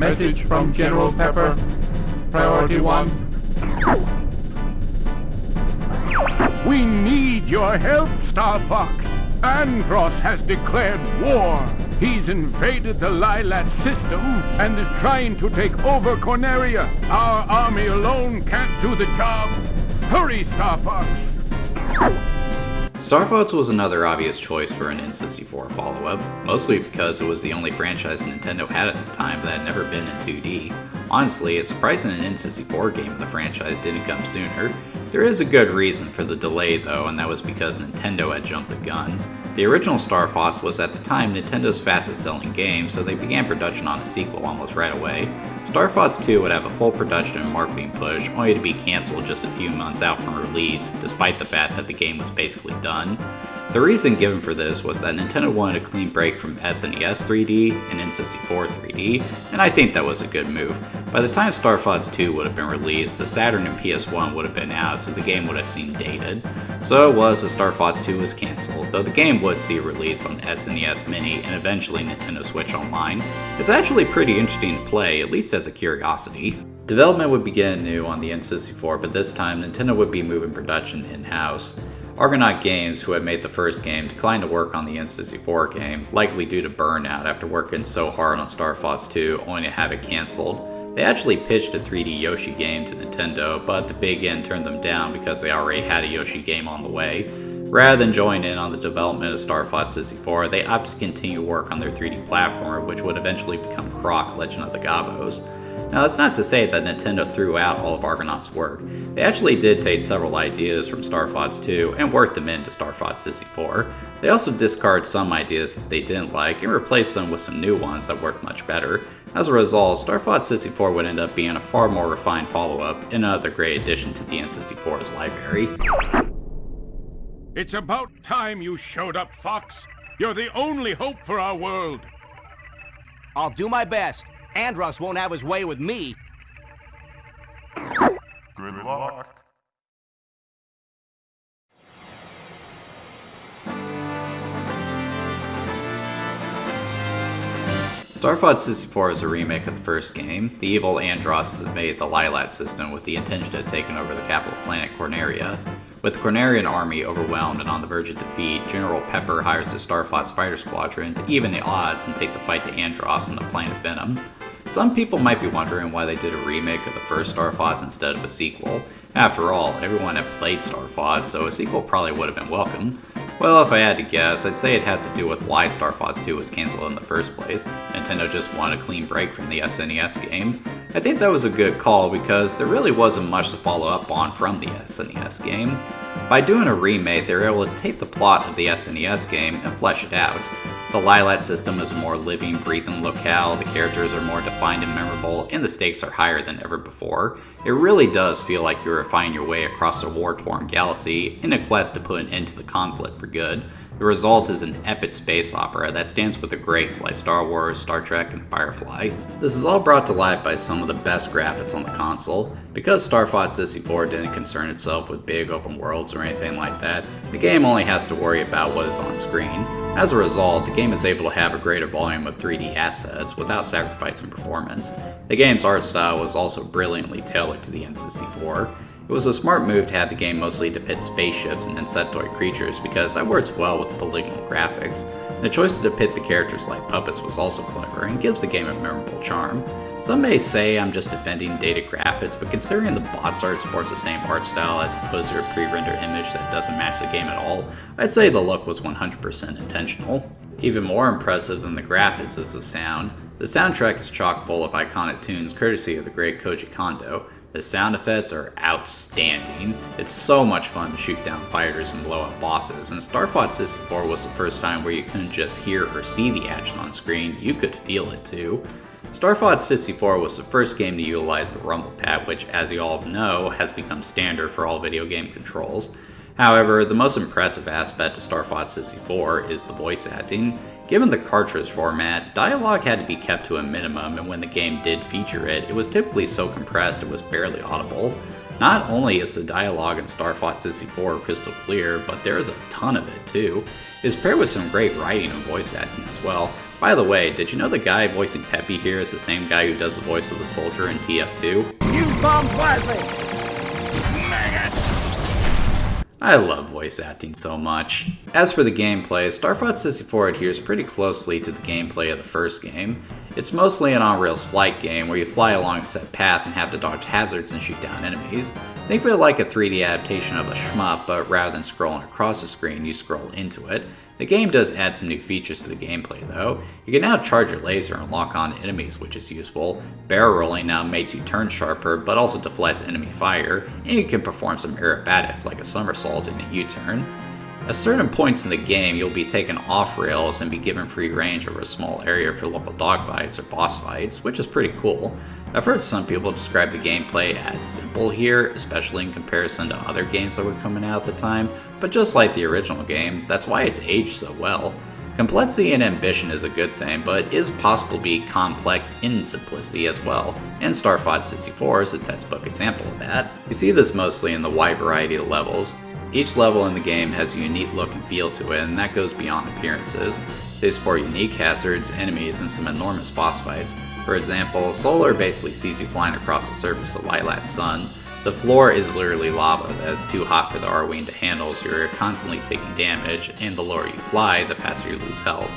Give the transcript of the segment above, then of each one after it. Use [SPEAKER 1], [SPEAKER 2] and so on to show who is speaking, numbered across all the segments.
[SPEAKER 1] Message from General Pepper. Priority 1.
[SPEAKER 2] We need your help, Starfox. Andross has declared war. He's invaded the Lilat system and is trying to take over Corneria. Our army alone can't do the job. Hurry, Starfox.
[SPEAKER 3] Starfox was another obvious choice for an N64 follow-up, mostly because it was the only franchise Nintendo had at the time that had never been in 2D. Honestly, it's surprising an N64 game in the franchise didn't come sooner. There is a good reason for the delay though, and that was because Nintendo had jumped the gun. The original Starfox was at the time Nintendo's fastest selling game, so they began production on a sequel almost right away. Starfox 2 would have a full production and marketing push, only to be cancelled just a few months out from release, despite the fact that the game was basically done. The reason given for this was that Nintendo wanted a clean break from SNES 3D and N64 3D, and I think that was a good move. By the time Starfox 2 would have been released, the Saturn and PS1 would have been out, so the game would have seemed dated. So it was that Starfox 2 was cancelled, though the game would see a release on SNES Mini and eventually Nintendo Switch Online. It's actually pretty interesting to play, at least as a curiosity. Development would begin anew on the N64, but this time Nintendo would be moving production in-house. Argonaut Games, who had made the first game, declined to work on the N64 game, likely due to burnout after working so hard on Starfox 2 only to have it cancelled. They actually pitched a 3D Yoshi game to Nintendo, but the Big N turned them down because they already had a Yoshi game on the way. Rather than join in on the development of Starfox 64, they opted to continue work on their 3D platformer, which would eventually become Croc Legend of the Gobos. Now that's not to say that Nintendo threw out all of Argonaut's work. They actually did take several ideas from Starfox 2 and worked them into Starfox 64. They also discarded some ideas that they didn't like and replaced them with some new ones that worked much better. As a result, Starfox 64 would end up being a far more refined follow-up and another great addition to the N64's library.
[SPEAKER 2] It's about time you showed up, Fox. You're the only hope for our world.
[SPEAKER 4] I'll do my best. Andross won't have his way with me.
[SPEAKER 1] Good luck.
[SPEAKER 3] Starfox 64 is a remake of the first game. The evil Andross invaded the Lilat system with the intention of taking over the capital planet Corneria. With the Cornerian army overwhelmed and on the verge of defeat, General Pepper hires the Starfox fighter squadron to even the odds and take the fight to Andross on the planet Venom. Some people might be wondering why they did a remake of the first Starfox instead of a sequel. After all, everyone had played Starfox, so a sequel probably would have been welcome. Well, if I had to guess, I'd say it has to do with why Starfox 2 was cancelled in the first place. Nintendo just wanted a clean break from the SNES game. I think that was a good call because there really wasn't much to follow up on from the SNES game. By doing a remake, they were able to take the plot of the SNES game and flesh it out. The Lilat system is a more living, breathing locale, the characters are more defined and memorable, and the stakes are higher than ever before. It really does feel like you're finding your way across a war-torn galaxy in a quest to put an end to the conflict for good. The result is an epic space opera that stands with the greats like Star Wars, Star Trek, and Firefly. This is all brought to life by some of the best graphics on the console. Because Starfox 64 didn't concern itself with big open worlds or anything like that, the game only has to worry about what is on screen. As a result, the game is able to have a greater volume of 3D assets without sacrificing performance. The game's art style was also brilliantly tailored to the N64. It was a smart move to have the game mostly depict spaceships and insectoid creatures because that works well with the polygonal graphics. The choice to depict the characters like puppets was also clever and gives the game a memorable charm. Some may say I'm just defending dated graphics, but considering the bots art sports the same art style as opposed to a pre-rendered image that doesn't match the game at all, I'd say the look was 100% intentional. Even more impressive than the graphics is the sound. The soundtrack is chock full of iconic tunes courtesy of the great Koji Kondo. The sound effects are outstanding. It's so much fun to shoot down fighters and blow up bosses, and Starfox 64 was the first time where you couldn't just hear or see the action on screen, you could feel it too. Starfox 64 was the first game to utilize the rumble pad, which, as you all know, has become standard for all video game controls. However, the most impressive aspect of Starfox 64 is the voice acting. Given the cartridge format, dialogue had to be kept to a minimum, and when the game did feature it, it was typically so compressed it was barely audible. Not only is the dialogue in Starfox 64 crystal clear, but there is a ton of it too. It's paired with some great writing and voice acting as well. By the way, did you know the guy voicing Peppy here is the same guy who does the voice of the soldier in TF2?
[SPEAKER 2] You bomb gladly!
[SPEAKER 3] I love voice acting so much. As for the gameplay, Star Fox 64 adheres pretty closely to the gameplay of the first game. It's mostly an on-rails flight game where you fly along a set path and have to dodge hazards and shoot down enemies. Think of it like a 3D adaptation of a shmup, but rather than scrolling across the screen, you scroll into it. The game does add some new features to the gameplay though. You can now charge your laser and lock on enemies, which is useful. Barrel rolling now makes you turn sharper, but also deflects enemy fire, and you can perform some aerobatics like a somersault and a U-turn. At certain points in the game, you'll be taken off rails and be given free range over a small area for local dogfights or boss fights, which is pretty cool. I've heard some people describe the gameplay as simple here, especially in comparison to other games that were coming out at the time, but just like the original game, that's why it's aged so well. Complexity and ambition is a good thing, but it is possible to be complex in simplicity as well, and Star Fox 64 is a textbook example of that. You see this mostly in the wide variety of levels. Each level in the game has a unique look and feel to it, and that goes beyond appearances. They support unique hazards, enemies, and some enormous boss fights. For example, Solar basically sees you flying across the surface of Lilat's sun. The floor is literally lava that is too hot for the Arwing to handle, so you're constantly taking damage, and the lower you fly, the faster you lose health.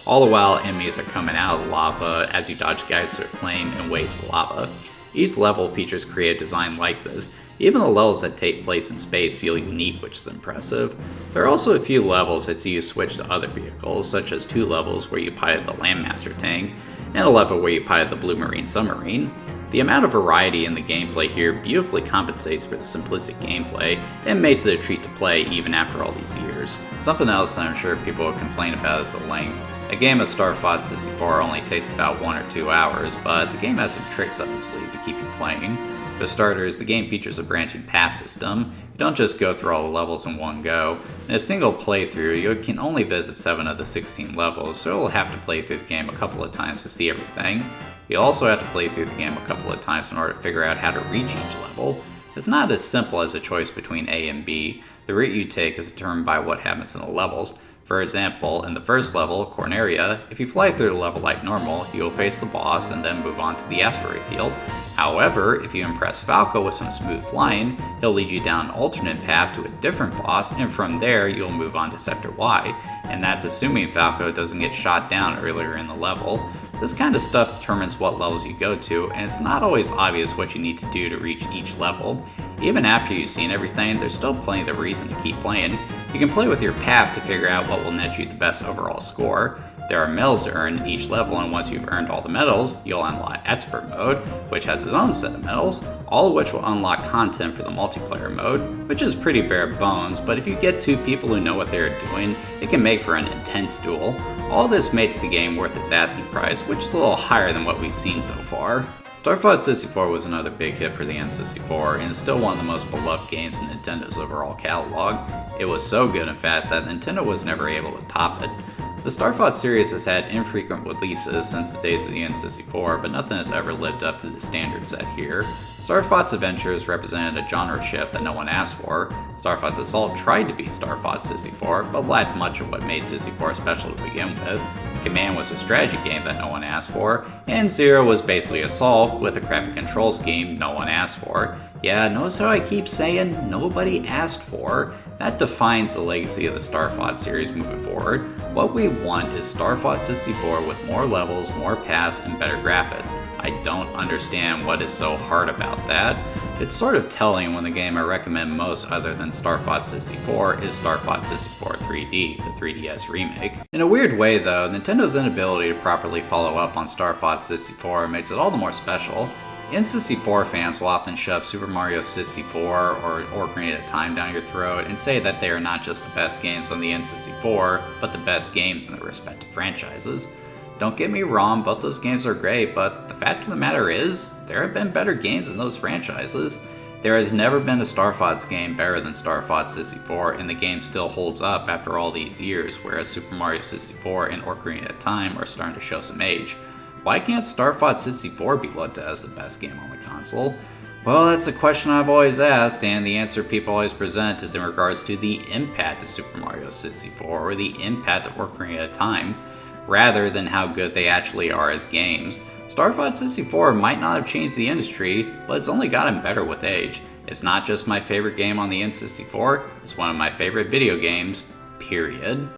[SPEAKER 3] All the while, enemies are coming out of the lava as you dodge geyser flame and waves of lava. Each level features creative design like this. Even the levels that take place in space feel unique, which is impressive. There are also a few levels that see you switch to other vehicles, such as 2 levels where you pilot the Landmaster tank, and a level where you pilot the Blue Marine submarine. The amount of variety in the gameplay here beautifully compensates for the simplistic gameplay and makes it a treat to play even after all these years. Something else that I'm sure people will complain about is the length. A game of Star Fox 64 only takes about 1 or 2 hours, but the game has some tricks up its sleeve to keep you playing. For starters, the game features a branching path system. You don't just go through all the levels in one go. In a single playthrough, you can only visit 7 of the 16 levels, so you'll have to play through the game a couple of times to see everything. You'll also have to play through the game a couple of times in order to figure out how to reach each level. It's not as simple as a choice between A and B. The route you take is determined by what happens in the levels. For example, in the first level, Corneria, if you fly through the level like normal, you'll face the boss and then move on to the asteroid field. However, if you impress Falco with some smooth flying, he'll lead you down an alternate path to a different boss, and from there you'll move on to Sector Y, and that's assuming Falco doesn't get shot down earlier in the level. This kind of stuff determines what levels you go to, and it's not always obvious what you need to do to reach each level. Even after you've seen everything, there's still plenty of reason to keep playing. You can play with your path to figure out what will net you the best overall score. There are medals to earn in each level, and once you've earned all the medals, you'll unlock Expert Mode, which has its own set of medals, all of which will unlock content for the multiplayer mode, which is pretty bare bones, but if you get 2 people who know what they're doing, it can make for an intense duel. All this makes the game worth its asking price, which is a little higher than what we've seen so far. Star Fox 64 was another big hit for the N64, and is still one of the most beloved games in Nintendo's overall catalog. It was so good, in fact, that Nintendo was never able to top it. The Star Fox series has had infrequent releases since the days of the N64, but nothing has ever lived up to the standard set here. Star Fox Adventures represented a genre shift that no one asked for. Star Fox Assault tried to be Star Fox 64, but lacked much of what made 64 special to begin with. Command was a strategy game that no one asked for, and Zero was basically Assault with a crappy control scheme no one asked for. Yeah, notice how I keep saying nobody asked for? That defines the legacy of the Star Fox series moving forward. What we want is Star Fox 64 with more levels, more paths, and better graphics. I don't understand what is so hard about that. It's sort of telling when the game I recommend most other than Star Fox 64 is Star Fox 64 3D, the 3DS remake. In a weird way though, Nintendo's inability to properly follow up on Star Fox 64 makes it all the more special. N64 fans will often shove Super Mario 64 or Ocarina of Time down your throat and say that they are not just the best games on the N64, but the best games in their respective franchises. Don't get me wrong, both those games are great, but the fact of the matter is, there have been better games in those franchises. There has never been a Star Fox game better than Star Fox 64, and the game still holds up after all these years, whereas Super Mario 64 and Ocarina of Time are starting to show some age. Why can't Star Fox 64 be looked at as the best game on the console? Well, that's a question I've always asked, and the answer people always present is in regards to the impact of Super Mario 64 or the impact of Ocarina of Time. rather than how good they actually are as games. Star Fox 64 might not have changed the industry, but it's only gotten better with age. It's not just my favorite game on the N64, it's one of my favorite video games, period.